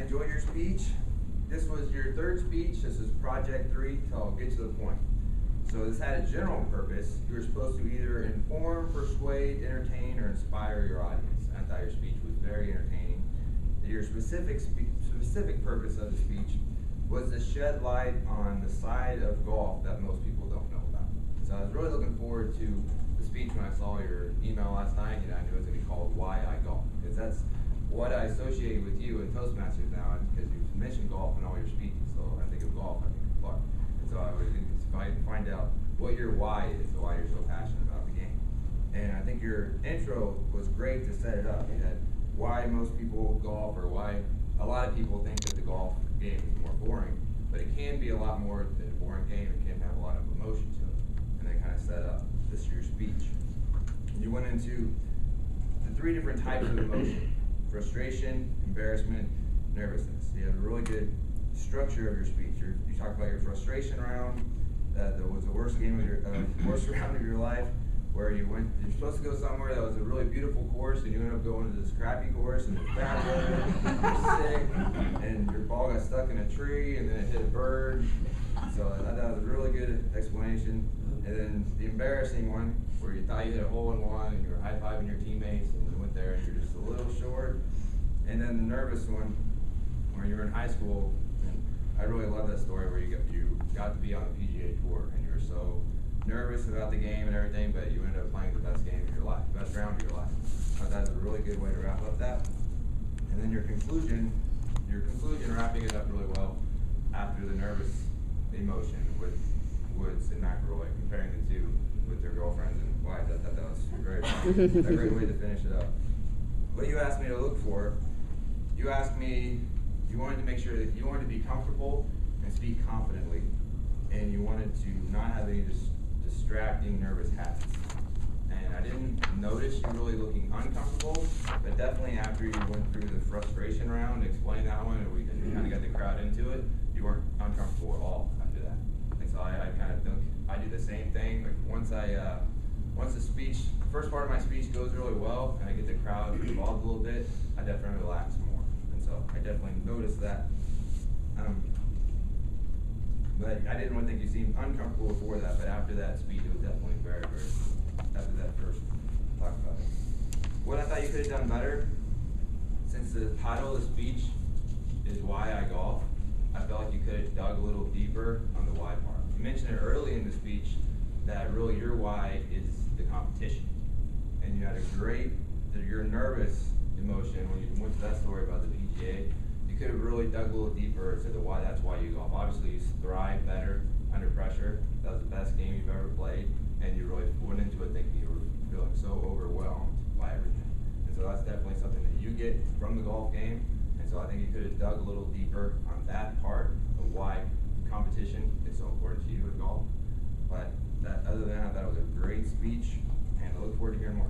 enjoyed your speech. This was your third speech. This is Project 3, so I'll get to the point. So this had a general purpose. You were supposed to either inform, persuade, entertain, or inspire your audience. I thought your speech was very entertaining. Your specific purpose of the speech was to shed light on the side of golf that most people don't know about. So I was really looking forward to the speech when I saw your email last night. I knew it was going to be called Why I Golf, because that's what I associate with you and Toastmasters now, because you've mentioned golf in all your speeches. So I think of golf, I think of Clark. And so I would find out what your why is, why you're so passionate about the game. And I think your intro was great to set it up. You had why most people golf, or why a lot of people think that the golf game is more boring, but it can be a lot more than a boring game. It can have a lot of emotion to it. And they kind of set up this your speech. You went into the 3 different types of emotion: frustration, embarrassment, nervousness. You have a really good structure of your speech. You talk about your frustration round. That was the worst worst round of your life, where you're supposed to go somewhere that was a really beautiful course, and you ended up going to this crappy course, and it's bad weather, you're sick, and your ball got stuck in a tree, and then it hit a bird. So I thought that was a really good explanation. And then the embarrassing one, where you thought you hit a hole-in-one, and you were high-fiving your teammates, and you went there, and you're just a little short. And then the nervous one, where you were in high school, and I really love that story where you got to be on the PGA Tour, and you were so nervous about the game and everything, but you ended up playing the best game of your life, best round of your life. I thought that was a really good way to wrap up that. And then your conclusion, wrapping it up really well after the nervous emotion with Woods and McIlroy, comparing the two with their girlfriends and wives. I thought that was very funny. A great way to finish it up. What you asked me to look for, you asked me, you wanted to make sure that you wanted to be comfortable and speak confidently, and you wanted to not have any distracting nervous habits. And I didn't notice you really looking uncomfortable, but definitely after you went through the frustration round, explained that one, and we kind of got the crowd into it, you weren't uncomfortable at all after that. And so I kind of think I do the same thing. Like once the speech, the first part of my speech goes really well, and I get the crowd involved a little bit, I definitely relax more. And so I definitely noticed that. But I didn't think you seemed uncomfortable before that, but after that speech, it was definitely very, very, after that first talk about it. What I thought you could have done better, since the title of the speech is Why I Golf, I felt like you could have dug a little deeper on the why part. You mentioned it early in the speech that really your why is the competition. And you had your nervous emotion when you went to that story about the PGA. You could have really dug a little deeper to the why. That's why you golf. Obviously, you thrive better under pressure. That was the best game you've ever played, and you really went into it thinking you were feeling so overwhelmed by everything. And so that's definitely something that you get from the golf game. And so I think you could have dug a little deeper on that part of why competition is so important to you in golf. But other than that, I thought it was a great speech, and I look forward to hearing more.